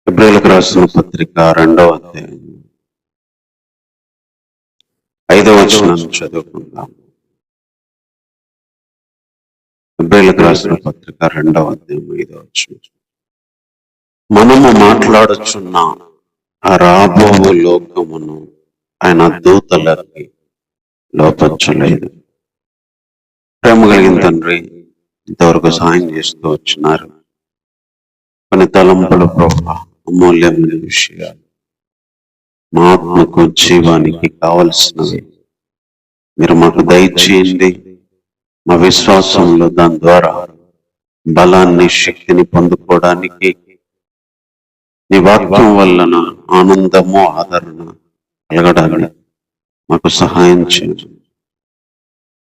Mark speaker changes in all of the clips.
Speaker 1: హెబ్రీయులకు రాసిన పత్రిక 2వ అధ్యాయం 5వ వచనాన్ని చదువుకుందాం. హెబ్రీయులకు రాసిన పత్రిక 2వ అధ్యాయం 5వ వచనం. మనము మాట్లాడుచున్న ఆ రాబో లోకమును ఆయన దూతలకి లోపరచలేదు. ప్రేమ కలిగిన తండ్రి, ఇంతవరకు సాయం చేస్తూ వచ్చినారు. కొన్ని తలంపుల ప్రభావ అమూల్యమైన విషయాలు, మా ఆత్మకు జీవానికి కావలసినవి మీరు మాకు దయచేయండి. మా విశ్వాసంలో దాని ద్వారా బలాన్ని, శక్తిని పొందుకోవడానికి నీ వాక్యం వలన ఆనందము, ఆదరణ కలగడానికి మాకు సహాయం చేయండి.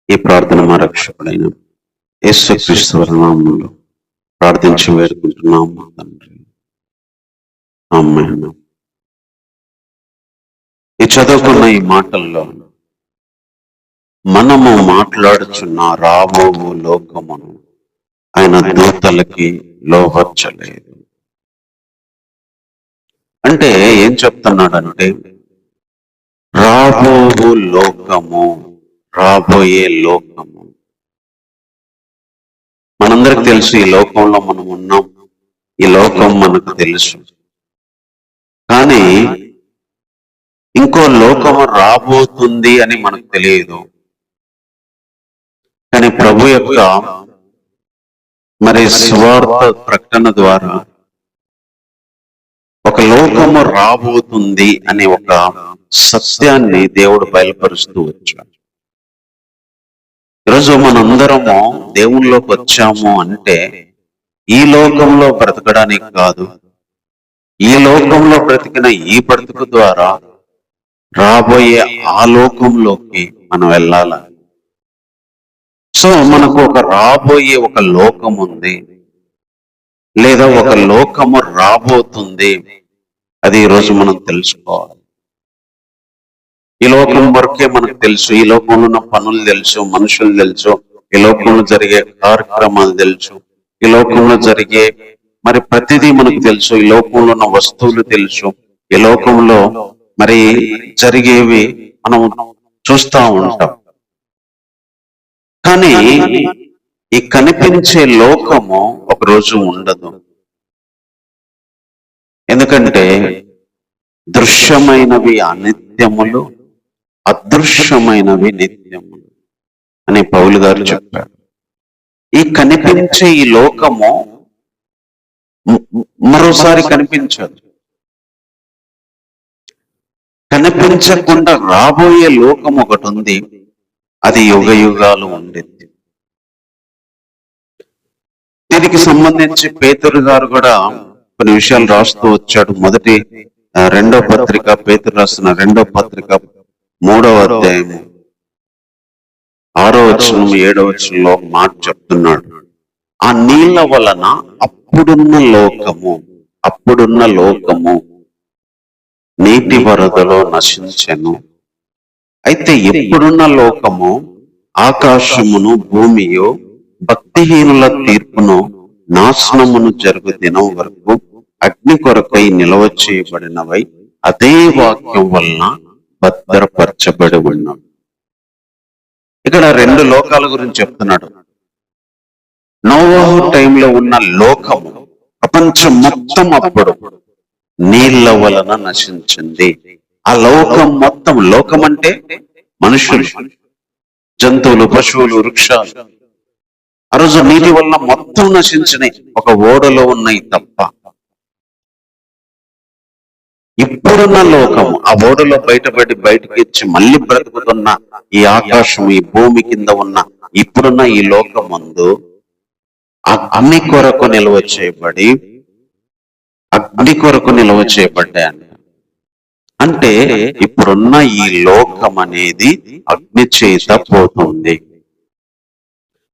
Speaker 1: ఈ ప్రార్థన మా రక్షకుడైన యేసుక్రీస్తు నామములో ప్రార్థించి వేడుకుంటున్నాము తండ్రి, ఆమేన్. ఈ చదువుకున్న ఈ మాటల్లో మనము మాట్లాడుచున్న రాబో లోకమును ఆయన దూతలకి లోబర్చలేదు. అంటే ఏం చెప్తున్నాడంటే, రాబో లోకము, రాబోయే లోకము. మనందరికి తెలుసు ఈ లోకంలో మనం ఉన్నాం, ఈ లోకం మనకు తెలుసు. కానీ ఇంకో లోకము రాబోతుంది అని మనకు తెలియదు. కానీ ప్రభు యొక్క సువార్త ప్రకటన ద్వారా ఒక లోకము రాబోతుంది అనే ఒక సత్యాన్ని దేవుడు బయలుపరుస్తూ వచ్చాడు. ఈరోజు మనందరము దేవుళ్ళలోకి వచ్చాము అంటే ఈ లోకంలో బ్రతకడానికి కాదు, ఈ లోకంలో బ్రతికిన ఈ బ్రతుకు ద్వారా రాబోయే ఆ లోకంలోకి మనం వెళ్ళాలి. సో మనకు ఒక రాబోయే ఒక లోకం ఉంది, లేదా ఒక లోకము రాబోతుంది. అది ఈరోజు మనం తెలుసుకోవాలి. ఈ లోకం వరకే మనకు తెలుసు, ఈ లోకంలో ఉన్న పనులు తెలుసు, మనుషులు తెలుసు, ఈ లోకంలో జరిగే కార్యక్రమాలు తెలుసు, ఈ లోకంలో జరిగే ప్రతిదీ మనకు తెలుసు, ఈ లోకంలో ఉన్న వస్తువులు తెలుసు, ఈ లోకంలో జరిగేవి మనం చూస్తూ ఉంటాం. కానీ ఈ కనిపించే లోకము ఒకరోజు ఉండదు. ఎందుకంటే దృశ్యమైనవి అనిత్యములు, అదృశ్యమైనవి నిత్యములు అని పౌలు గారు చెప్పారు. ఈ కనిపించే ఈ లోకము మరోసారి కనిపించదు. కనిపించకుండా రాబోయే లోకం ఒకటి ఉంది, అది యుగ యుగాలు ఉండేది. దీనికి సంబంధించి పేతురు గారు కూడా కొన్ని విషయాలు రాస్తూ వచ్చాడు. రెండో పత్రిక, పేతురు రాసిన 2వ పత్రిక 3వ అధ్యాయము 6వ వచనం 7వ వచనంలో ఒక మాట చెప్తున్నాడు. ఆ నీళ్ల వలన అప్పుడున్న లోకము నీటి వరదలో నశించెను. అయితే ఎప్పుడున్న లోకము ఆకాశమును భూమియు భక్తిహీనుల తీర్పును నాశనమును జరుగు దినం వరకు అగ్ని కొరకై నిల్వ చేయబడినవై అదే వాక్యం వలన భద్రపరచబడి ఉన్నాడు. ఇక్కడ 2 లోకాల గురించి చెప్తున్నాడు. నోవహు టైంలో ఉన్న లోకము, ప్రపంచం మొత్తం అప్పుడు నీళ్ల వలన నశించింది. ఆ లోకం మొత్తం, లోకం అంటే మనుషులు, జంతువులు, పశువులు, వృక్షాలు, ఆ రోజు నీటి వల్ల మొత్తం నశించినాయి, ఒక ఓడలో ఉన్నాయి తప్ప. ఇప్పుడున్న లోకం, ఆ ఓడలో బయటకి ఇచ్చి మళ్ళీ బ్రతుకుతున్న ఈ ఆకాశం, ఈ భూమి కింద ఉన్న ఇప్పుడున్న ఈ లోకం ముందు అగ్ని కొరకు నిల్వ చేయబడ్డాయి. అంటే ఇప్పుడున్న ఈ లోకం అనేది అగ్ని చేత పోతుంది.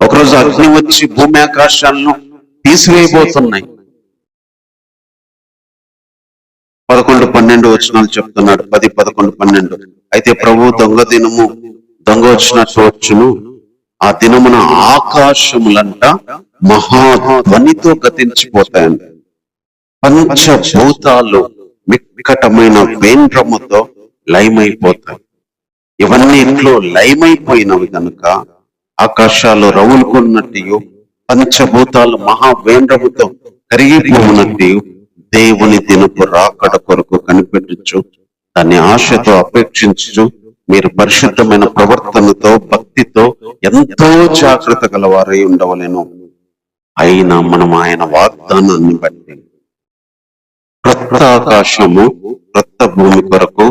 Speaker 1: ఒకరోజు అగ్ని వచ్చి భూమి ఆకాశాలను తీసివేయబోతున్నాయి. 11-12 వచనాలు చెప్తున్నాడు. 10, 11, 12. అయితే ప్రభు దొంగ వచ్చినట్టు వచ్చును. ఆ దినమున ఆకాశములంట మహాధ్వనితో గతించిపోతాయంట. పంచభూతాలు మిక్కటమైన వేంద్రముతో లయమైపోతాయి. ఇవన్నీ ఇంట్లో లయమైపోయినవి కనుక ఆకాశాలు రవులుకున్నట్టు పంచభూతాలు మహావేంద్రముతో కరిగిపోయినట్టు దేవుని దినపు రాకడ కొరకు కనిపెట్టచ్చు. దాన్ని ఆశతో అపేక్షించు మీరు పరిశుద్ధమైన ప్రవర్తనతో భక్తితో ఎంతో జాగ్రత్త గలవారై ఉండవలెను. అయినా మనం ఆయన వాగ్దానాన్ని బట్టి క్రొత్త ఆకాశము క్రొత్త భూమి కొరకు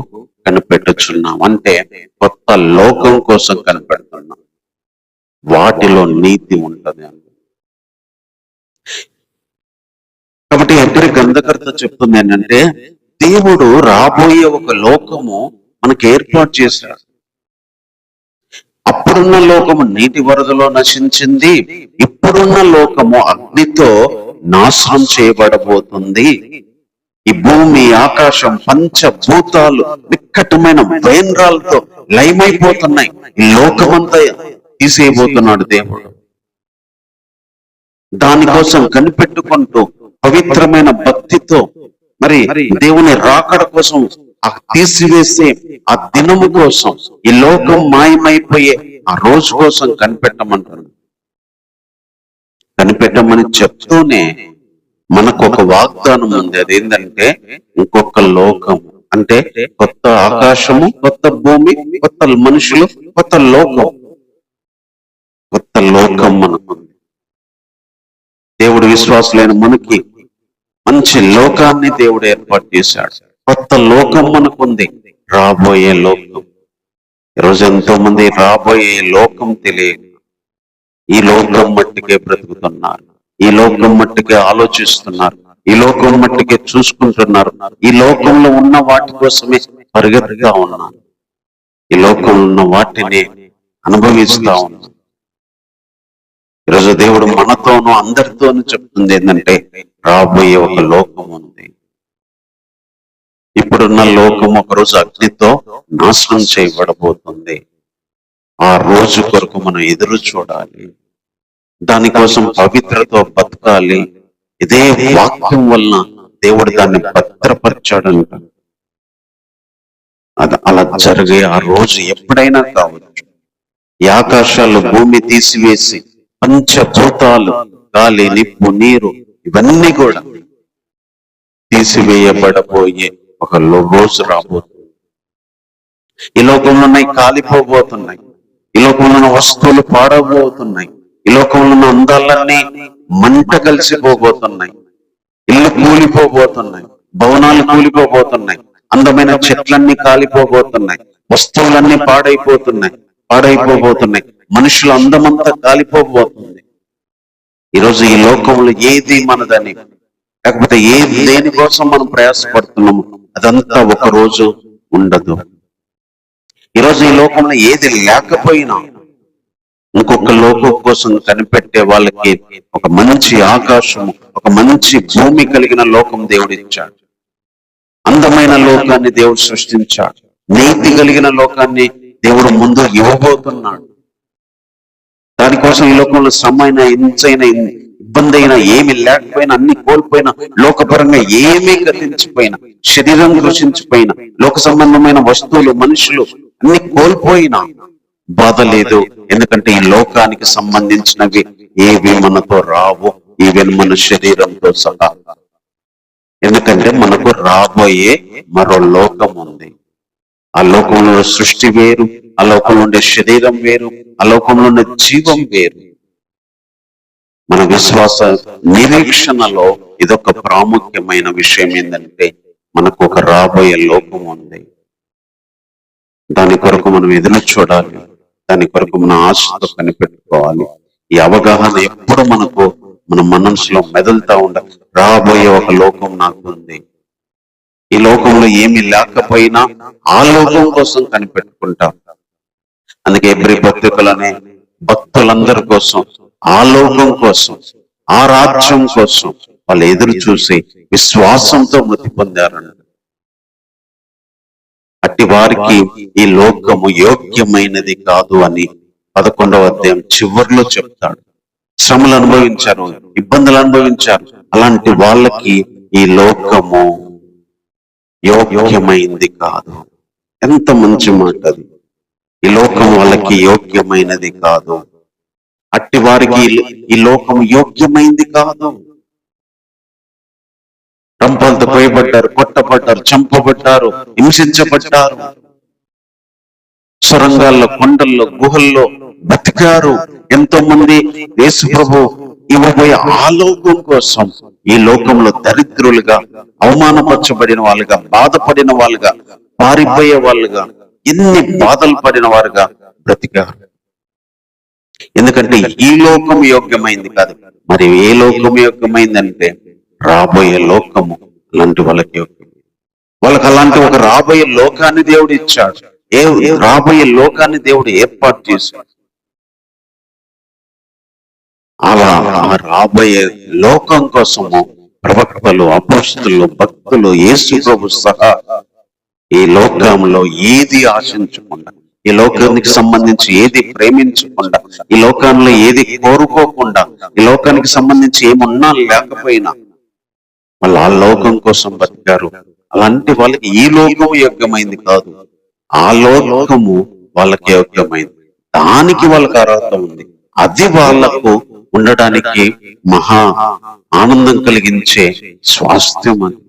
Speaker 1: కనిపెట్టుచున్నాం. అంటే కొత్త లోకం కోసం కనిపెడుతున్నాం. వాటిలో నీతి ఉంటది అని. కాబట్టి ఎక్కడి గ్రంథకర్త చెప్తుంది ఏంటంటే దేవుడు రాబోయే ఒక లోకము మనకు ఏర్పాటు చేశాడు. అప్పుడున్న లోకము నీటి వరదలో నశించింది. ఇప్పుడున్న లోకము అగ్నితో నాశనం చేయబడబోతుంది. ఈ భూమి ఆకాశం పంచభూతాలు నిక్కటమైన వేంద్రాలతో లయమైపోతున్నాయి. ఈ లోకమంతా తీసేయబోతున్నాడు దేవుడు. దానికోసం కనిపెట్టుకుంటూ పవిత్రమైన భక్తితో మరి దేవుని రాకడ కోసం తీసివేసే ఆ దినము కోసం, ఈ లోకం మాయమైపోయే ఆ రోజు కోసం కనిపెట్టమంటాడు. కనిపెట్టమని చెప్తూనే మనకు ఒక వాగ్దానం ఉంది. అదేంటంటే ఇంకొక లోకం, అంటే కొత్త ఆకాశము, కొత్త భూమి, కొత్త మనుషులు, కొత్త లోకం. కొత్త లోకం మనకుంది. దేవుడు విశ్వాసులైన మనకి మంచి లోకాన్ని దేవుడు ఏర్పాటు చేశాడు. కొత్త లోకం మనకుంది, రాబోయే లోకం. ఈరోజు ఎంతో మంది రాబోయే లోకం తెలియదు. ఈ లోకం మట్టికే బ్రతుకుతున్నారు, ఈ లోకం మట్టికే ఆలోచిస్తున్నారు, ఈ లోకం మట్టికే చూసుకుంటున్నారు. ఈ లోకంలో ఉన్న వాటి కోసమే పరిగెత్తుగా ఉన్నారు. ఈ లోకంలో ఉన్న వాటిని అనుభవిస్తా ఉన్నారు. ఈరోజు దేవుడు మనతోనూ అందరితోనూ చెప్తుంది ఏంటంటే రాబోయే ఒక లోకం ఉంది. ఇప్పుడున్న లోకం ఒకరోజు అగ్నితో నాశనం చేయబడబోతుంది. ఆ రోజు కొరకు మనం ఎదురు చూడాలి. దానికోసం పవిత్రతో బతకాలి. ఇదే వాక్యం వలన దేవుడు దాన్ని భద్రపరచాడంట. అది అలా జరిగే ఆ రోజు ఎప్పుడైనా కావచ్చు. ఈ ఆకాశాలు భూమి తీసివేసి పంచభూతాలు గాలి, నిప్పు, నీరు ఇవన్నీ కూడా తీసివేయబడబోయే ఒక రోజు రాబోతుంది. ఈ లోకంలో ఉన్నాయి కాలిపోబోతున్నాయి. ఈ లోకంలో ఉన్న వస్తువులు పాడబోతున్నాయి. ఈ లోకంలో ఉన్న అందాలన్నీ మంట కలిసిపోబోతున్నాయి. ఇల్లు కూలిపోబోతున్నాయి, భవనాలు కూలిపోబోతున్నాయి, అందమైన చెట్లన్నీ కాలిపోబోతున్నాయి, వస్తువులన్నీ పాడైపోబోతున్నాయి, మనుషుల అందమంతా కాలిపోబోతుంది. ఈరోజు ఈ లోకంలో ఏది మనదని, లేకపోతే దేనికోసం మనం ప్రయాసపడుతున్నాము, అదంతా ఒక రోజు ఉండదు. ఈరోజు ఈ లోకంలో ఏది లేకపోయినా ఇంకొక లోకం కోసం కనిపెట్టే వాళ్ళకి ఒక మంచి ఆకాశం, ఒక మంచి భూమి కలిగిన లోకం దేవుడు ఇచ్చాడు. అందమైన లోకాన్ని దేవుడు సృష్టించాడు. నీతి కలిగిన లోకాన్ని దేవుడు ముందు ఇవ్వబోతున్నాడు. దానికోసం ఈ లోకంలో శ్రమైన, హింసైన, ఇబ్బంది అయినా, ఏమి లేకపోయినా, అన్ని కోల్పోయినా, లోకపరంగా ఏమీ గతించిపోయినా, శరీరం కృషించిపోయినా, లోక సంబంధమైన వస్తువులు, మనుషులు అన్ని కోల్పోయినా బాధ లేదు. ఎందుకంటే ఈ లోకానికి సంబంధించినవి ఏవి మనతో రావు, ఈవెన్ మన శరీరంతో సహా. ఎందుకంటే మనకు రాబోయే మరో లోకం ఉంది. ఆ లోకంలో సృష్టి వేరు, ఆ లోకంలో ఉండే శరీరం వేరు, ఆ లోకంలో ఉండే జీవం వేరు. మన విశ్వాస నిరీక్షణలో ఇదొక ప్రాముఖ్యమైన విషయం ఏంటంటే మనకు ఒక రాబోయే లోకం ఉంది. దాని కొరకు మనం ఎదురు చూడాలి. దాని కొరకు మన ఆశతో కనిపెట్టుకోవాలి. ఈ అవగాహన ఎప్పుడు మన మనసులో మెదులుతా ఉండాలి. రాబోయే ఒక లోకం నాకు ఉంది. ఈ లోకంలో ఏమీ లేకపోయినా ఆ లోకం కోసం కనిపెట్టుకుంటాం. అందుకే ఎబ్రీ పత్రికలనే భక్తులందరి కోసం, ఆ లోకం కోసం, ఆ రాజ్యం కోసం వాళ్ళు ఎదురు చూసి విశ్వాసంతో మృతి పొందారని. అట్టి వారికి ఈ లోకము యోగ్యమైనది కాదు అని 11వ అధ్యాయం చివరిలో చెప్తాడు. శ్రమలు అనుభవించారు, ఇబ్బందులు అనుభవించారు. అలాంటి వాళ్ళకి ఈ లోకము యోగ్యమైంది కాదు. ఎంత మంచి మాట అది. ఈ లోకం వాళ్ళకి యోగ్యమైనది కాదు. అట్టి వారికి ఈ లోకం యోగ్యమైంది కాదు. రంపాలతో కోయబడ్డారు, కొట్టబడ్డారు, చంపబడ్డారు, హింసించబడ్డారు, సొరంగాల్లో, కొండల్లో, గుహల్లో బతికారు. ఎంతో మంది యేసు ప్రభు ఇవ్వబోయే ఆ లోకం కోసం ఈ లోకంలో దరిద్రులుగా, అవమానపరచబడిన వాళ్ళుగా, బాధపడిన వాళ్ళుగా, పారిపోయే వాళ్ళుగా, ఎన్ని బాధలు పడిన వారుగా బ్రతికారు. ఎందుకంటే ఈ లోకం యోగ్యమైంది కాదు. మరి ఏ లోకం యోగ్యమైందంటే రాబోయే లోకము అలాంటి వాళ్ళకి యోగ్యం. వాళ్ళకి అలాంటి ఒక రాబోయే లోకాన్ని దేవుడు ఇచ్చాడు. రాబోయే లోకాన్ని దేవుడు ఏర్పాటు చేశాడు. అలా ఆ రాబోయే లోకం కోసము ప్రవక్తలు, అపోస్తలులు, భక్తులు, యేసు ప్రభు సహా ఈ లోకంలో ఏది ఆశించకుండా, ఈ లోకానికి సంబంధించి ఏది ప్రేమించకుండా, ఈ లోకంలో ఏది కోరుకోకుండా, ఈ లోకానికి సంబంధించి ఏమున్నా లేకపోయినా వాళ్ళు ఆ లోకం కోసం బతికారు. అలాంటి వాళ్ళకి ఈ లోకం యోగ్యమైంది కాదు, ఆ లోకము వాళ్ళకి యోగ్యమైంది. దానికి వాళ్ళకి అర్హత ఉంది. అది వాళ్లకు ఉండడానికి మహా ఆనందం కలిగించే స్వాస్థ్యం. అని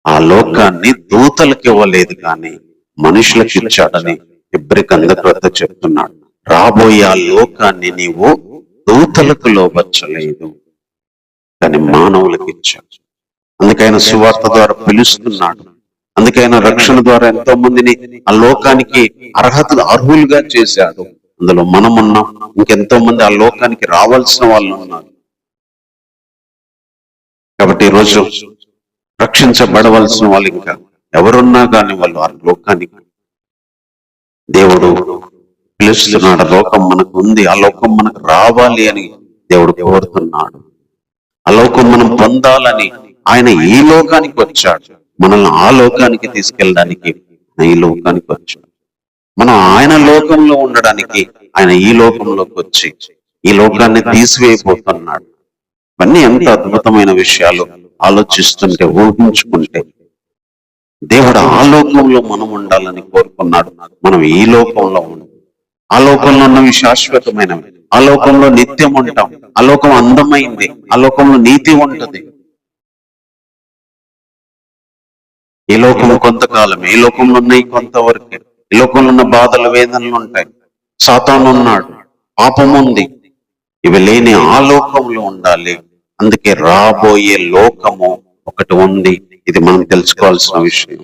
Speaker 1: ఆ లోకాన్ని దూతలకు ఇవ్వలేదు కానీ మనుషులకు ఇచ్చాడని హెబ్రీ గ్రంథకర్త చెప్తున్నాడు. రాబోయే ఆ లోకాన్ని నీవు దూతలకు లోబర్చలేదు కానీ మానవులకు ఇచ్చాడు. అందుకైనా సువార్త ద్వారా పిలుస్తున్నాడు. అందుకైనా రక్షణ ద్వారా ఎంతో మందిని ఆ లోకానికి అర్హులుగా చేశాడు. అందులో మనం ఉన్నాం. ఇంకెంతో మంది ఆ లోకానికి రావాల్సిన వాళ్ళు ఉన్నారు. కాబట్టి ఈరోజు రక్షించబడవలసిన వాళ్ళు ఇంకా ఎవరున్నా కానీ వాళ్ళు ఆ లోకానికి దేవుడు పిలుస్తున్నాడు. ఆ లోకం మనకు ఉంది, ఆ లోకం మనకు రావాలి అని దేవుడు కోరుతున్నాడు. ఆ లోకం మనం పొందాలని ఆయన ఈ లోకానికి వచ్చాడు. మనల్ని ఆ లోకానికి తీసుకెళ్ళడానికి ఈ లోకానికి వచ్చాడు. మనం ఆయన లోకంలో ఉండడానికి ఆయన ఈ లోకంలోకి వచ్చి ఈ లోకాన్ని తీసివేయబోతున్నాడు. ఇవన్నీ ఎంత అద్భుతమైన విషయాలు ఆలోచిస్తుంటే, ఊహించుకుంటే. దేవుడు ఆ లోకంలో మనం ఉండాలని కోరుకున్నాడు. మనం ఈ లోకంలో ఉండాలి. ఆ లోకంలో ఉన్నవి శాశ్వతమైనవి. ఆ లోకంలో నిత్యం ఉంటాం. ఆ లోకం అందమైంది. ఆ లోకంలో నీతి ఉంటది. ఈ లోకం కొంతకాలం, ఈ లోకంలో ఉన్నాయి కొంతవరకే. ఈ లోకంలో ఉన్న బాధలు, వేదనలు ఉంటాయి. సాతాను ఉన్నాడు, పాపం ఉంది. ఇవి లేని ఆ లోకంలో ఉండాలి. అందుకే రాబోయే లోకము ఒకటి ఉంది. ఇది మనం తెలుసుకోవాల్సిన విషయం.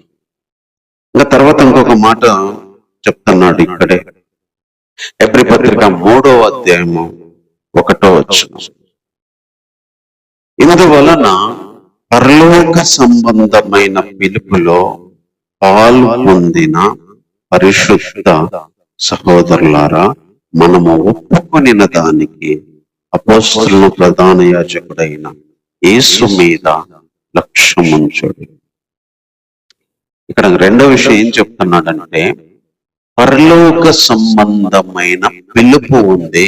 Speaker 1: ఇంకా తర్వాత ఇంకొక మాట చెప్తున్నాడు ఇక్కడే. హెబ్రీ పత్రిక 3వ అధ్యాయము 1వ వచనం. ఇందువలన పరలోక సంబంధమైన పిలుపులో పాలు పొందిన పరిశుద్ధ సహోదరులారా, మనము ఒప్పుకొనిన దానికి అపోస్తలుల ప్రధాన యాజకుడైన యేసు మీద లక్ష్యముంచుడి. ఇక్కడ రెండో విషయం ఏం చెప్తున్నాడంటే, పరలోక సంబంధమైన పిలుపు ఉంది.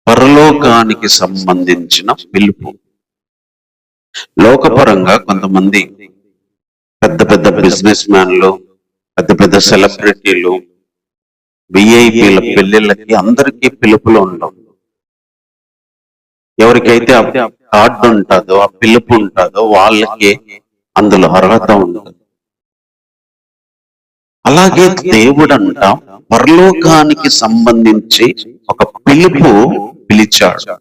Speaker 1: పరలోకానికి సంబంధించిన పిలుపు. లోకపరంగా కొంతమంది పెద్ద పెద్ద బిజినెస్ మ్యాన్లు, పెద్ద పెద్ద సెలబ్రిటీలు, విఐపీల పెళ్లిళ్ళకి అందరికీ పిలుపులు ఉండవు. ఎవరికైతే ఆ కార్డు ఉంటుందో, ఆ పిలుపు ఉంటుందో వాళ్ళకి అందులో అర్హత ఉంటుంది. అలాగే దేవుడంట పరలోకానికి సంబంధించి ఒక పిలుపు పిలిచాడు.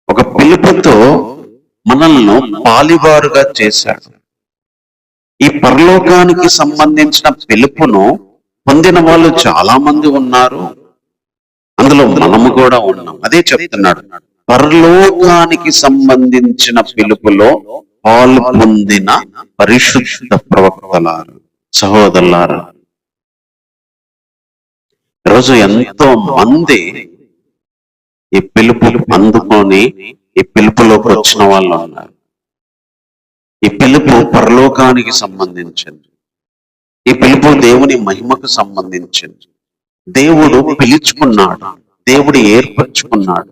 Speaker 1: ఒక పిలుపుతో మనల్ని పాలివారుగా చేశాడు. ఈ పరలోకానికి సంబంధించిన పిలుపును పొందిన వాళ్ళు చాలా మంది ఉన్నారు. అందులో మనము కూడా ఉన్నాం. అదే చెప్తున్నాడు, పరలోకానికి సంబంధించిన పిలుపులో పాలు పొందిన పరిశుద్ధ ప్రవక్తలారు, సహోదరులారా. ఈరోజు ఎంతో మంది ఈ పిలుపు అందుకొని ఈ పిలుపులోకి వచ్చిన వాళ్ళు ఉన్నారు. ఈ పిలుపు పరలోకానికి సంబంధించింది. ఈ పిలుపు దేవుని మహిమకు సంబంధించింది. దేవుడు పిలుచుకున్నాడు, దేవుడు ఏర్పరచుకున్నాడు.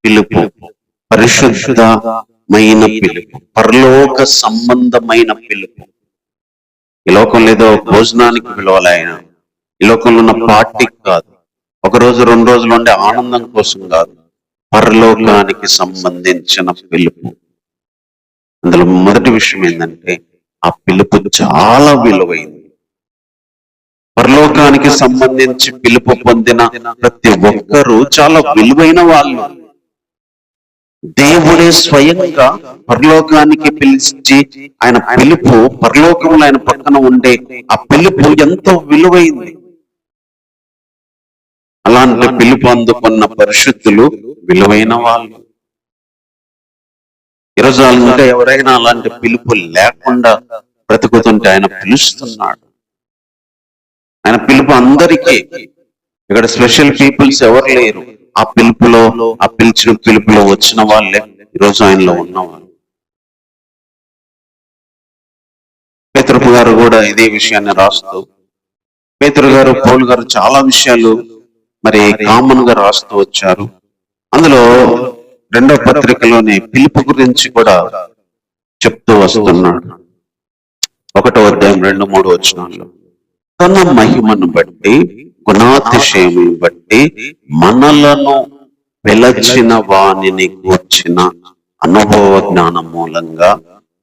Speaker 1: పిలుపు పరిశుద్ధమైన పిలుపు, పరలోక సంబంధమైన పిలుపు. ఈ లోకంలో ఏదో భోజనానికి పిలవాలి ఆయన, ఈ లోకంలో ఉన్న పార్టీకి కాదు, ఒక రోజు 2 రోజులు ఉండే ఆనందం కోసం కాదు, పరలోకానికి సంబంధించిన పిలుపు. అందులో మొదటి విషయం ఏంటంటే ఆ పిలుపు చాలా విలువైంది. పరలోకానికి సంబంధించి పిలుపు పొందిన ప్రతి ఒక్కరూ చాలా విలువైన వాళ్ళు. దేవుడే స్వయంగా పరలోకానికి పిలిచి ఆయన పిలుపు, పరలోకంలో ఆయన పక్కన ఉండే ఆ పిలుపు ఎంతో విలువైంది. అలాంటి పిలుపు అందుకున్న పరిశుద్ధులు విలువైన వాళ్ళు. ఈరోజు ఇంకా ఎవరైనా అలాంటి పిలుపు లేకుండా బ్రతుకుతుంటే ఆయన పిలుస్తున్నాడు. ఆయన పిలుపు అందరికీ, ఇక్కడ స్పెషల్ పీపుల్స్ ఎవరు లేరు. ఆ పిలుపులో, ఆ పిలిచిన పిలుపులో వచ్చిన వాళ్ళే ఈరోజు ఆయనలో ఉన్నవాళ్ళు. పేతురు గారు కూడా ఇదే విషయాన్ని రాస్తూ, పేతురు గారు, పౌలు గారు చాలా విషయాలు మరి కామన్ గా రాస్తూ వచ్చారు. అందులో 2వ పత్రికలోని పిలుపు గురించి కూడా చెప్తూ వస్తున్నాడు. 1వ అధ్యాయం 2-3 వచనాల్లో, తన మహిమను బట్టి, గుణాతిశయమును బట్టి మనలను పిలచిన వానిని గూర్చిన అనుభవ జ్ఞానం మూలంగా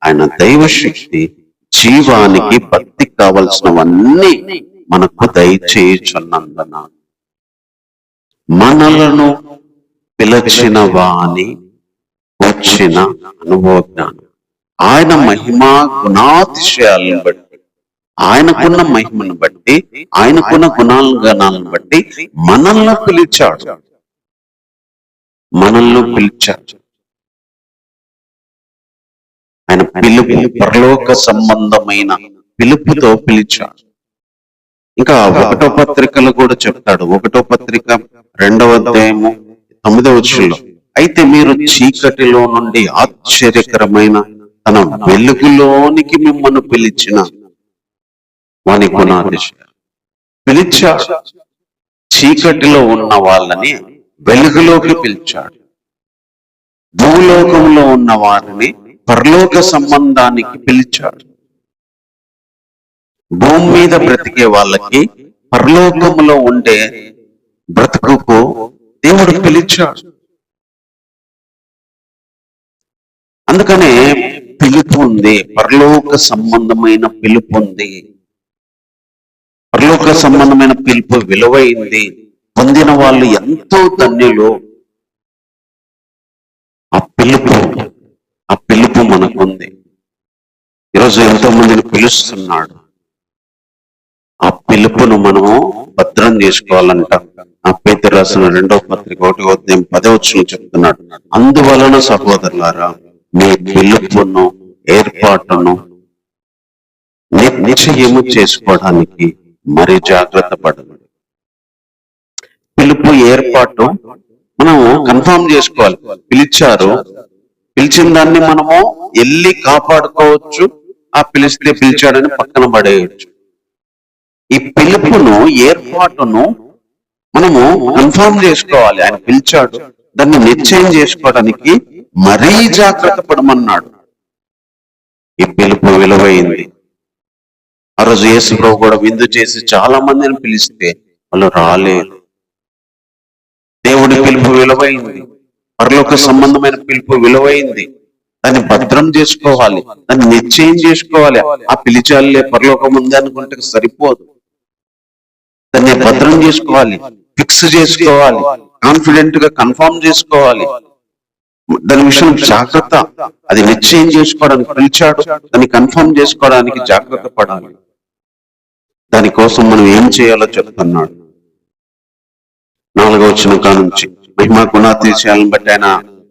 Speaker 1: ఆయన దైవశక్తి జీవానికి భక్తి కావలసినవన్నీ మనకు దయచేయుచున్నందున, మనలను పిలచిన వాని వచ్చిన అనుభవ జ్ఞానం, ఆయన మహిమా గుణాతిశయాలను బట్టి, ఆయనకున్న మహిమను బట్టి, ఆయనకున్న గుణాలను బట్టి మనల్ని పిలిచాడు. ఆయన పిలుపు పరలోక సంబంధమైన పిలుపుతో పిలిచాడు. ఇంకా 1వ పత్రికలో కూడా చెప్తాడు. 1వ పత్రిక 2వ అధ్యాయము 9వ వచనంలో, అయితే మీరు చీకటిలో నుండి ఆశ్చర్యకరమైన తన వెలుగులోనికి మిమ్మల్ని పిలిచిన వాని గుణాతిశయాలు. పిలిచాడు, చీకటిలో ఉన్న వాళ్ళని వెలుగులోకి పిలిచాడు. భూలోకంలో ఉన్న వారిని పరలోక సంబంధానికి పిలిచాడు. భూమి మీద బ్రతికే వాళ్ళకి పరలోకంలో ఉండే బ్రతుకుకు దేవుడు పిలిచాడు. అందుకనే పిలుపు ఉంది, పరలోక సంబంధమైన పిలుపు ఉంది. పరలోక సంబంధమైన పిలుపు విలువైంది. పొందిన వాళ్ళు ఎంతో ధన్యులు. ఆ పిలుపు మనకుంది. ఈరోజు ఎంతో మందిని పిలుస్తున్నాడు. ఆ పిలుపును మనము భద్రం చేసుకోవాలంట. ఆ పేతురు రాసిన 2వ పత్రిక 1వ అధ్యాయం 10వ వచనం చెప్తున్నాడు, అందువలన సహోదరులారా, మీ పిలుపును, ఏర్పాటును నిశ్చయము చేసుకోవడానికి మరి జాగ్రత్త పడండి. పిలుపు, ఏర్పాటు మనము కన్ఫర్మ్ చేసుకోవాలి. పిలిచారు, పిలిచిన దాన్ని మనము వెళ్ళి కాపాడుకోవచ్చు. ఆ పిలిస్తే పిలిచాడని పక్కన పడేయచ్చు. ఈ పిలుపును, ఏర్పాటును మనము కన్ఫర్మ్ చేసుకోవాలి. ఆయన పిలిచాడు, దాన్ని నిశ్చయం చేసుకోవడానికి మరీ జాగ్రత్త పడమన్నాడు. ఈ పిలుపు విలువైంది. ఆ రోజు యేసు ప్రభు కూడా విందు చేసి చాలా మందిని పిలిస్తే వాళ్ళు రాలేదు. దేవుడి పిలుపు విలువైంది, పరలోక సంబంధమైన పిలుపు విలువైంది. దాన్ని భద్రం చేసుకోవాలి, దాన్ని నిశ్చయం చేసుకోవాలి. ఆ పిలిచాలే పరలోకం ఉంది అనుకుంటే సరిపోదు. దాన్ని భద్రం చేసుకోవాలి, ఫిక్స్ చేసుకోవాలి, కాన్ఫిడెంట్ గా కన్ఫర్మ్ చేసుకోవాలి. దాని విషయం జాగ్రత్త. అది నిశ్చయం చేసుకోవడానికి పిలిచాడు, దాన్ని కన్ఫర్మ్ చేసుకోవడానికి జాగ్రత్త పడాలి. దానికోసం మనం ఏం చేయాలో చెప్తున్నాడు. 4వ వచనం కానుంచి, మహిమా గుణాతిశయాలను బట్టి ఆయన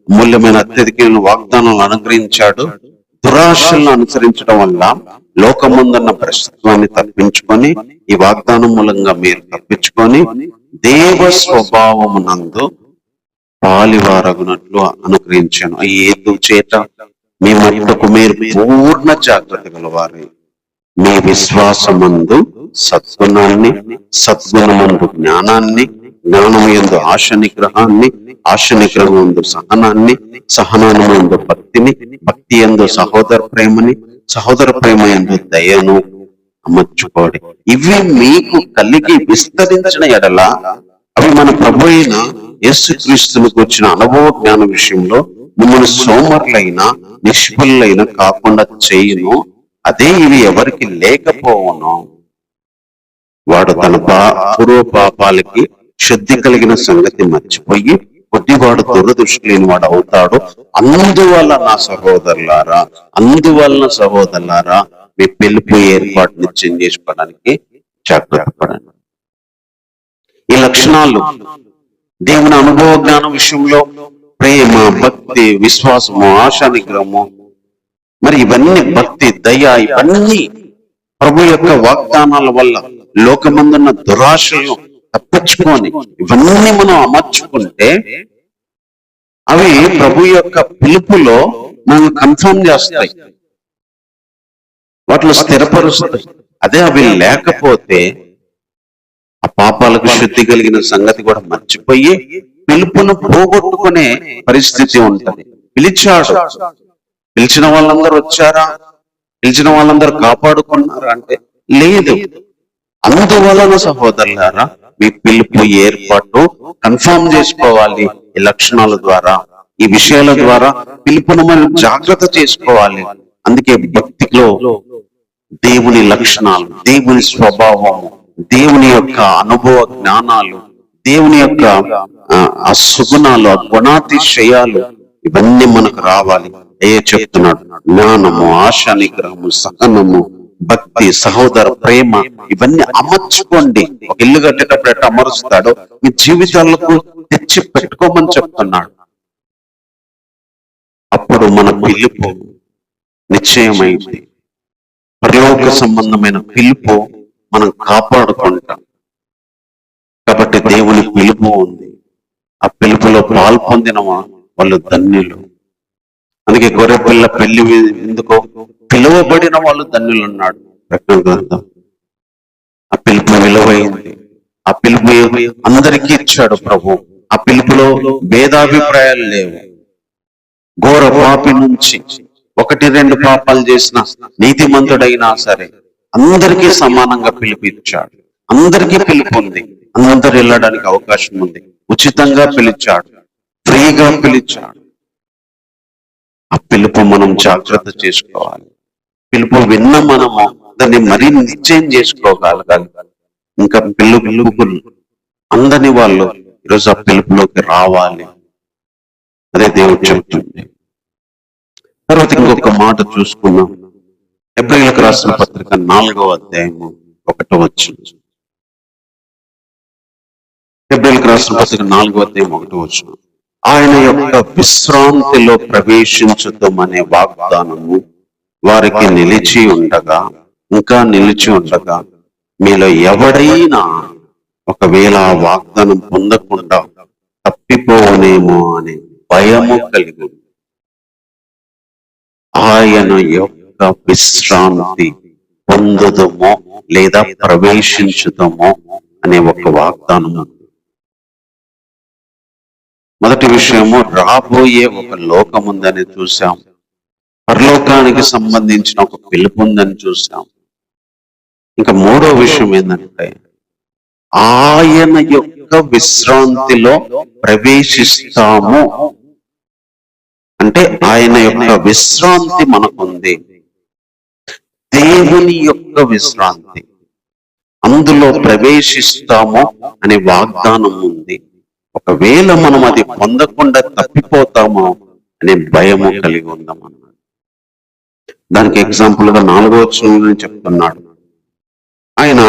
Speaker 1: అమూల్యమైన అత్యధికమైన వాగ్దానాలను అనుగ్రహించాడు. దురాశలను అనుసరించడం వల్ల లోకముందున్న భ్రష్టత్వాన్ని తప్పించుకొని, ఈ వాగ్దానం మూలంగా మీరు తప్పించుకొని దేవ స్వభావమునందు పాలివారగునట్లు అనుగ్రహించాను. ఏదు చేత మీ మట్టుకు మీరు పూర్ణ జాగ్రత్త గలవారు, మీ విశ్వాసమందు సద్గుణాన్ని, సద్గుణమందు జ్ఞానాన్ని, జ్ఞానము యందు ఆశ నిగ్రహాన్ని, ఆశ నిగ్రహం యందు సహనాన్ని, సహనాను యందు భక్తిని, భక్తి యందు సహోదర ప్రేమని, సహోదర ప్రేమ యందు దయను అమర్చుకోండి. ఇవి మీకు కలిగి విస్తరించిన ఎడల అవి మన ప్రభు అయిన యేసుక్రీస్తును కూర్చిన అనుభవ జ్ఞాన విషయంలో మిమ్మల్ని సోమరులైన నిష్ఫలులైన కాకుండా చేయును. అదే ఇవి ఎవరికి లేకపోవను వాడు తన పూర్వ పాపాలకి శుద్ధి కలిగిన సంగతి మర్చిపోయి కొద్దివాడు దురదృష్టి లేని వాడు అవుతాడు. అందువల్ల నా సహోదరులారా, మీ పిలుపు ఏర్పాటు నిశ్చయం చేసుకోవడానికి జాగ్రత్త పడండి. ఈ లక్షణాలు దేవుని అనుభవ జ్ఞానం విషయంలో ప్రేమ, భక్తి, విశ్వాసము, ఆశా నిగ్రహము, మరి ఇవన్నీ భక్తి, దయ, ఇవన్నీ ప్రభు యొక్క వాగ్దానాల వల్ల లోకమందున్న దురాశలు తప్పించుకొని ఇవన్నీ మనం అమర్చుకుంటే అవి ప్రభు యొక్క పిలుపులో మనం కన్ఫర్మ్ చేస్తాయి, వాటిలో స్థిరపరుస్తాయి. అదే అవి లేకపోతే ఆ పాపాలకు శుద్ధి కలిగిన సంగతి కూడా మర్చిపోయి పిలుపును పోగొట్టుకునే పరిస్థితి ఉంటది. పిలిచాడు, పిలిచిన వాళ్ళందరూ వచ్చారా? పిలిచిన వాళ్ళందరూ కాపాడుకున్నారా అంటే లేదు. అందువలన సహోదరులారా, మీ పిలుపు ఏర్పాటు కన్ఫర్మ్ చేసుకోవాలి. ఈ లక్షణాల ద్వారా, ఈ విషయాల ద్వారా పిలుపును మనం జాగ్రత్త చేసుకోవాలి. అందుకే భక్తిలో దేవుని లక్షణాలు, దేవుని స్వభావము, దేవుని యొక్క అనుభవ జ్ఞానాలు, దేవుని యొక్క ఆ సుగుణాలు, ఆ గుణాతిశయాలు ఇవన్నీ మనకు రావాలి. చెప్తున్నాడు, జ్ఞానము, ఆశా నిగ్రహము, సహనము, భక్తి, సహోదర ప్రేమ, ఇవన్నీ అమర్చుకోండి. ఒక ఇల్లు కట్టేటప్పుడు ఎట్లా అమరుస్తాడో మీ జీవితాలకు తెచ్చి పెట్టుకోమని చెప్తున్నాడు. అప్పుడు మన పిలుపు నిశ్చయమైంది. పరలోక సంబంధమైన పిలుపు మనం కాపాడుకుంటాం. కాబట్టి దేవుని పిలుపు ఉంది. ఆ పిలుపులో పాల్పొందిన వాళ్ళు ధన్యులు. అందుకే గొర్రెపిల్ల పెళ్లి ఎందుకో పిలువబడిన వాళ్ళు ధన్యులు అన్నాడు ప్రకటన గ్రంథం. ఆ పిలుపు విలువైంది. ఆ పిలుపు అందరికీ ఇచ్చాడు ప్రభు. ఆ పిలుపులో భేదాభిప్రాయాలు లేవు. ఘోర పాపి నుంచి 1-2 పాపాలు చేసిన నీతిమంతుడైనా సరే అందరికీ సమానంగా పిలుపు ఇచ్చాడు. అందరికీ పిలుపు ఉంది. అందరు వెళ్ళడానికి అవకాశం ఉంది. ఉచితంగా పిలిచాడు, ఫ్రీగా పిలిచాడు. ఆ పిలుపు మనం జాగ్రత్త చేసుకోవాలి. పిలుపు విన్న మనము దాన్ని మరీ నిశ్చయం చేసుకోగలగాలి. ఇంకా పిలుపు అందని వాళ్ళు ఈరోజు ఆ పిలుపులోకి రావాలి. అదే దేవుడు చెప్తుంది. తర్వాత ఇంకొక మాట చూసుకున్నాం. హెబ్రీయులకు రాసిన పత్రిక 4వ అధ్యాయము 1వ వచనం. హెబ్రీయులకు రాసిన పత్రిక 4వ అధ్యాయం 1వ వచనం. ఆయన యొక్క విశ్రాంతిలో ప్రవేశించుతామనే వాగ్దానము వారికి ఇంకా నిలిచి ఉండగా మీలో ఎవడైనా ఒకవేళ ఆ వాగ్దానం పొందకుండా తప్పిపోనేమో అనే భయము కలిగి ఆయన యొక్క విశ్రాంతి పొందుదమో లేదా ప్రవేశించుదమో అనే ఒక వాగ్దానము. మొదటి విషయము, రాబోయే ఒక లోకం ఉందని చూసాం. పరలోకానికి సంబంధించిన ఒక పిలుపు ఉందని చూసాం. ఇంకా 3వ విషయం ఏంటంటే ఆయన యొక్క విశ్రాంతిలో ప్రవేశిస్తాము. అంటే ఆయన యొక్క విశ్రాంతి మనకుంది. దేవుని యొక్క విశ్రాంతి, అందులో ప్రవేశిస్తాము అనే వాగ్దానం ఉంది. ఒకవేళ మనం అది పొందకుండా తప్పిపోతామో అనే భయము కలిగి ఉందామన్నాడు. దానికి ఎగ్జాంపుల్ గా 4వ వచనంలో చెప్తున్నాడు. ఆయన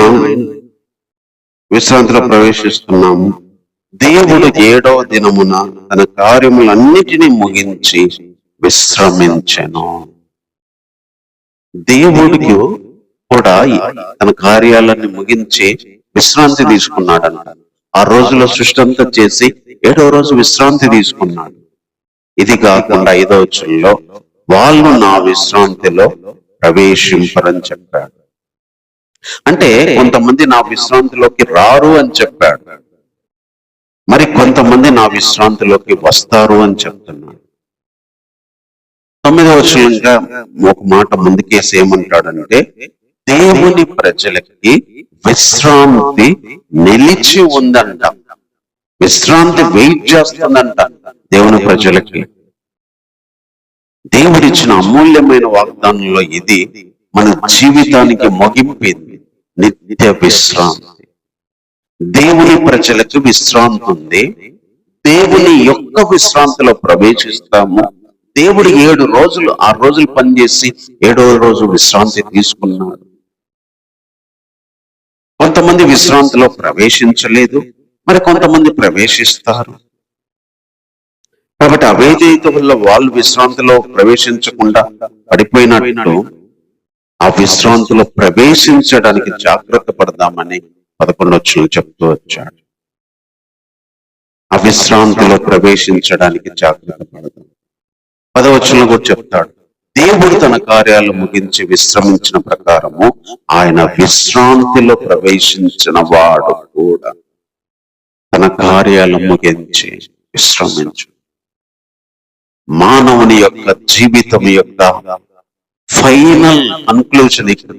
Speaker 1: విశ్రాంతిలో ప్రవేశిస్తున్నాము. దేవుడు 7వ దినమున తన కార్యములన్నిటినీ ముగించి విశ్రమించెను. దేవుడికి కూడా తన కార్యాలన్నీ ముగించి విశ్రాంతి తీసుకున్నాడంట. ఆ రోజులో సృష్టి అంతా చేసి 7వ రోజు విశ్రాంతి తీసుకున్నాడు. ఇది కాకుండా 5వ వచనంలో వాళ్ళు నా విశ్రాంతిలో ప్రవేశింపరని చెప్పాడు. అంటే కొంతమంది నా విశ్రాంతిలోకి రారు అని చెప్పాడు. మరి కొంతమంది నా విశ్రాంతిలోకి వస్తారు అని చెప్తున్నాడు. 9వ వచనంగా ఒక మాట ముందుకేసి ఏమంటాడంటే, దేవుని ప్రజలకి విశ్రాంతి నిలిచి ఉందంట. విశ్రాంతి వెయిట్ చేస్తుందంట దేవుని ప్రజలకి. దేవుడిచ్చిన అమూల్యమైన వాగ్దానంలో ఇది మన జీవితానికి ముగింపింది. నిత్య విశ్రాంతి. దేవుని ప్రజలకు విశ్రాంతి ఉంది. దేవుని యొక్క విశ్రాంతిలో ప్రవేశిస్తాము. దేవుడు 7 రోజులు 6 రోజులు పనిచేసి 7వ రోజు విశ్రాంతి తీసుకున్నాడు. కొంతమంది విశ్రాంతిలో ప్రవేశించలేదు, మరి కొంతమంది ప్రవేశిస్తారు. కాబట్టి అవిధేయత వల్ల వాళ్ళు విశ్రాంతిలో ప్రవేశించకుండా పడిపోయినట్టు ఆ విశ్రాంతిలో ప్రవేశించడానికి జాగ్రత్త పడదామని 11వ వచనం చెప్తూ వచ్చాడు. ఆ విశ్రాంతిలో ప్రవేశించడానికి జాగ్రత్త పడదాం. 10వ వచనంలో కూడా చెప్తాడు, దేవుడు తన కార్యాలు ముగించి విశ్రమించిన ప్రకారము ఆయన విశ్రాంతిలో ప్రవేశించిన వాడు కూడా తన కార్యాలు ముగించి విశ్రమించు. మానవుని యొక్క జీవితం యొక్క ఫైనల్ కన్క్లూజన్ ఇక్కడ.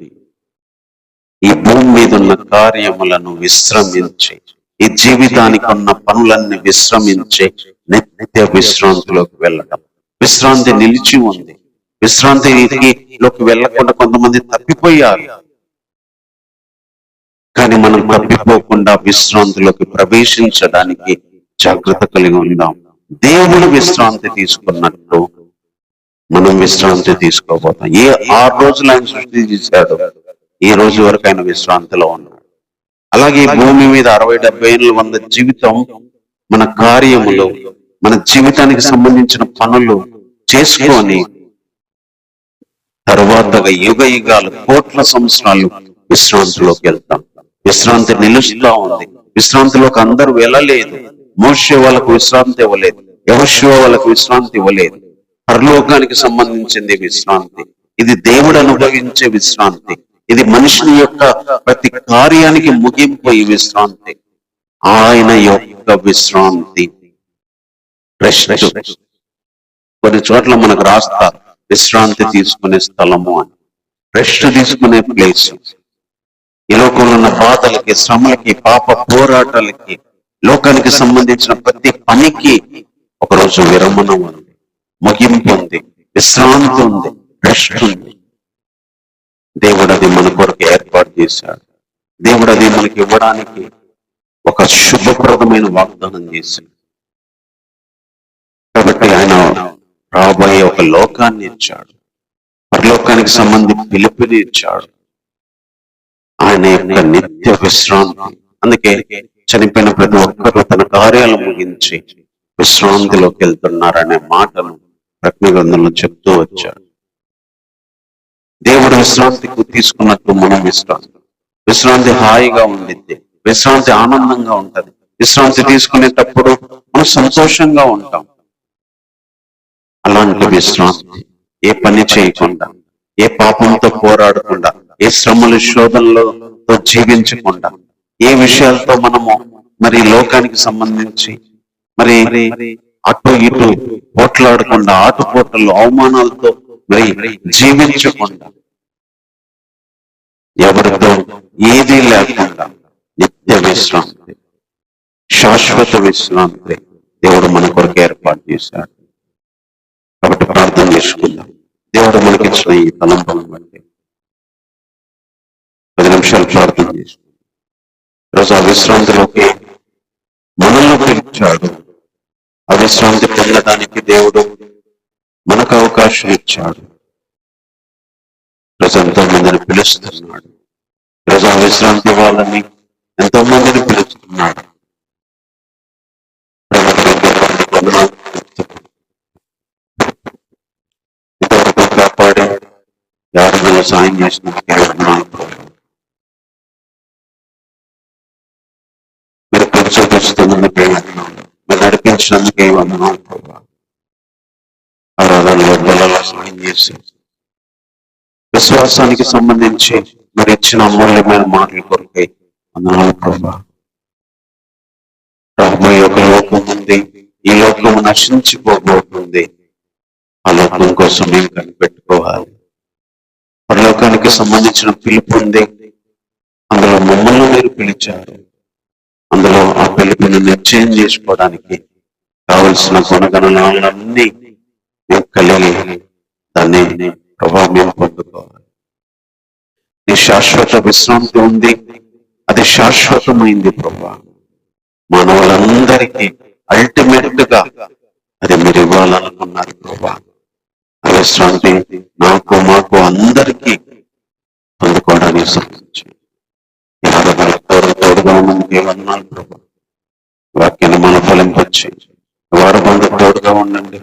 Speaker 1: ఈ భూమి మీద ఉన్న కార్యములను విశ్రమించి, ఈ జీవితానికి ఉన్న పనులన్నీ విశ్రమించి నిత్య విశ్రాంతిలోకి వెళ్ళడం. విశ్రాంతి నిలిచి ఉంది. విశ్రాంతిలోకి వెళ్ళకుండా కొంతమంది తప్పిపోయారు. కానీ మనం తప్పిపోకుండా విశ్రాంతిలోకి ప్రవేశించడానికి జాగ్రత్త కలిగి ఉందాం. దేవుడు విశ్రాంతి తీసుకున్నట్టు మనం విశ్రాంతి తీసుకోబోతాం. ఏ 6 రోజులు ఆయన సృష్టి చేశాడు, ఈ రోజు వరకు ఆయన విశ్రాంతిలో ఉన్నాడు. అలాగే భూమి మీద 60-70 ఏళ్ళ 100 జీవితం మన కార్యములు, మన జీవితానికి సంబంధించిన పనులు చేసుకొని తరువాతగా యుగ యుగాలు, కోట్ల సంవత్సరాలు విశ్రాంతిలోకి వెళ్తాం. విశ్రాంతి నిలుస్తూ ఉంది. విశ్రాంతిలోకి అందరూ వెళ్ళలేదు. మోషే వాళ్ళకు విశ్రాంతి ఇవ్వలేదు, యెహోషువ వాళ్ళకు విశ్రాంతి ఇవ్వలేదు. పరలోకానికి సంబంధించింది విశ్రాంతి. ఇది దేవుడు అనుభవించే విశ్రాంతి. ఇది మనిషిని యొక్క ప్రతి కార్యానికి ముగింపు. ఈ విశ్రాంతి ఆయన యొక్క విశ్రాంతి. రెస్ట్. కొన్ని చోట్ల మనకు రాస్తారు విశ్రాంతి తీసుకునే స్థలము అని, రెస్ట్ తీసుకునే ప్లేస్. ఈ లోకంలో ఉన్న బాధలకి, శ్రమలకి, పాప పోరాటాలకి, లోకానికి సంబంధించిన ప్రతి పనికి ఒకరోజు విరమణ ఉంది, ముగింపు ఉంది, విశ్రాంతి ఉంది, రెస్ట్ ఉంది. దేవుడు అది మన కొరకు ఏర్పాటు చేశాడు. దేవుడు అది మనకి ఇవ్వడానికి ఒక శుభప్రదమైన వాగ్దానం చేశాడు. కాబట్టి ఆయన రాబోయే ఒక లోకాన్ని ఇచ్చాడు. పరలోకానికి సంబంధించి పిలుపుని ఇచ్చాడు. ఆయన యొక్క నిత్య విశ్రాంతి. అందుకే చనిపోయిన ప్రతి ఒక్కరూ తన కార్యాలు ముగించి విశ్రాంతిలోకి వెళ్తున్నారనే మాటను ప్రకటన గ్రంథంలో చెప్తూ వచ్చాడు. దేవుడు విశ్రాంతికి తీసుకున్నట్టు మనం విశ్రాంతి హాయిగా ఉండిద్ది. విశ్రాంతి ఆనందంగా ఉంటది. విశ్రాంతి తీసుకునేటప్పుడు మనం సంతోషంగా ఉంటాం. అలాంటి విశ్రాంతి, ఏ పని చేయకుండా, ఏ పాపంతో పోరాడకుండా, ఏ శ్రమలు శోధనలతో జీవించకుండా, ఏ విషయాలతో మనము మరి లోకానికి సంబంధించి మరి అటు ఇటు పోట్లాడకుండా, ఆటుపోటలు అవమానాలతో మరి జీవించకుండా, ఎవరితో ఏదీ లేకుండా నిత్య విశ్రాంతి, శాశ్వత విశ్రాంతి దేవుడు మన కొరకు ఏర్పాటు చేశాడు. కాబట్టి ప్రార్థన చేసుకుందాం. దేవుడు మనకిచ్చిన ఈ తలంపులను బట్టి 10 నిమిషాలు ప్రార్థన చేసుకుందాం. ఈరోజు ఆ విశ్రాంతిలోకి మనల్ని పిలిచాడు. ఆ విశ్రాంతి పొందడానికి దేవుడు మనకు అవకాశం ఇచ్చాడు. ఈరోజు ఎంతో మందిని పిలుస్తున్నాడు. ఈరోజు ఆ విశ్రాంతి వాళ్ళని ఎంతో మందిని పిలుస్తున్నాడు. కాపాడి ఎవరిలో సాయం చేసినందుకే వందనాలు. మీరు చూపిస్తున్నందుకే వందనాలు. మీరు నడిపించినందుకే వందనాలు ప్రభా. ఆరాధనలో బలలో సాయం చేసి విశ్వాసానికి సంబంధించి మీరు ఇచ్చిన అమూల్యమైన మాటల కొరకై వందనాలు ప్రభా. రాబోయే ఒక లోకం ఉంది, ఈ లోకం నశించిపోబోతుంది. ఆ లోకం కోసం మేము కనిపెట్టుకోవాలి. పరలోకానికి సంబంధించిన పిలుపు ఉంది, అందులో మమ్మల్ని మీరు పిలిచారు. అందులో ఆ పిలుపుని నిశ్చయం చేసుకోవడానికి కావలసిన గుణగణాలన్నీ మేము కలిగి దాన్ని ప్రభావం పొందుకోవాలి. నీ శాశ్వత విశ్రాంతి ఉంది, అది శాశ్వతమైంది ప్రభా. మానవులందరికీ అల్టిమేట్ గా అది మీరు ఇవ్వాలనుకున్నారు ప్రభా. ఆ విశ్రాంతి నాకు మాకు అందరికీ పొందుకోవడానికి సంబంధించి తోడుగా ఉన్నందుకు వందనాలు ప్రభా. వాక్యాన్ని మన ఫలింపొచ్చి వారు మందు తోడుగా ఉండండి.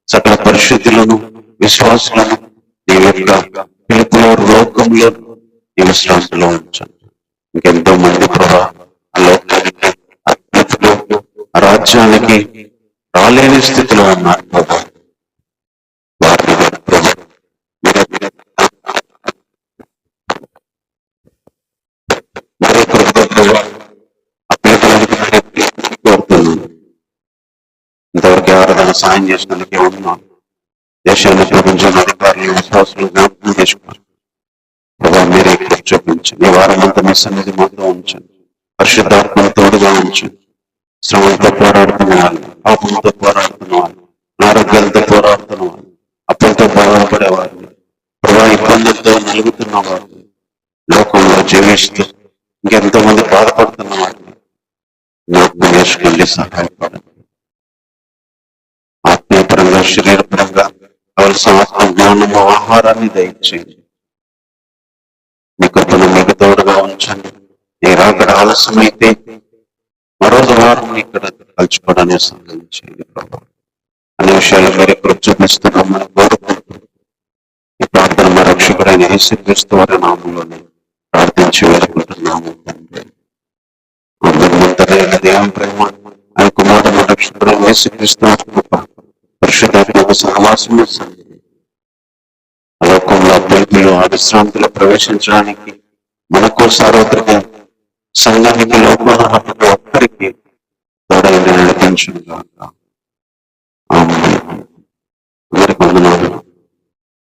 Speaker 1: సకల పరిశుద్ధులను విశ్వాసులను నీ యొక్క పిలుపులో లోకంలో నీ విశ్వాసంలో ఉంచండి. ఇంకెంతో మంది ప్రభా ఆ లోకానికి ఆ పిలుపులో ఆ రాజ్యానికి రాలేని స్థితిలో ఉన్నారు ప్రభా. వారిని ప్రభా కోరుతున్నాను. ఇంతవరకు ఎవరైనా సాయం చేసినందుకే ఉన్నాను. దేశాన్ని ప్రపంచంలో అధికారులు విశ్వాసులు జ్ఞాపకం చేసుకోండి ప్రభా. మీరే ఇక్కడ చూపించండి. ఈ వారం అంతా మీ సన్నిధి మాతో ఉంచండి. పరిశుద్ధాత్మను తోడుగా ఉంచండి. శ్రమంతో పోరాడుతున్న వాళ్ళు, పాపంతో పోరాడుతున్న వాళ్ళు, ఆరోగ్యాలతో పోరాడుతున్న వాళ్ళు, అప్పులతో బాధపడేవారు, ప్రభా ఇబ్బందులతో నలుగుతున్న వారు, లోకంలో జీవిస్తూ ఇంకెంతో మంది బాధపడుతున్న వారిని జ్ఞాపకం చేసుకోండి, సహాయపడండి. ఆత్మీయపరంగా శరీరపరంగా కావలసిన ఆత్మ జ్ఞానము ఆహారాన్ని దయచేయండి. మీ కృపను మీకు తోడుగా ఉంచండి. మీరు అక్కడ ఆలస్యమైతే మరో వారం ఇక్కడ కలుసుకోవడానికి సంబంధించేయండి ప్రభావ. అన్ని విషయాలు మీరు ఇక్కడ చూపిస్తున్నామని కోరుకుంటూ ఈ ప్రార్థన మా రక్షకుడైన యేసుక్రీస్తు వారి నామంలోనే ప్రార్థించి వేడుకుంటున్నాము తండ్రి. దేవం ప్రేమ ఆయన కుమారుడు రక్షకుడైన యేసుక్రీస్తు వారి కృప పరిశుద్ధాత్మ సహవాసము సన్నిధి లోకంలో పిలుపులు ఆ విశ్రాంతిలో ప్రవేశించడానికి మనకు సార్వత్రిక సంఘానికి లోకంలో ప్రతి ఒక్కరికి తోడైన నడిపించును గాక. ఆమేన్. అందరికీ వందనాలు.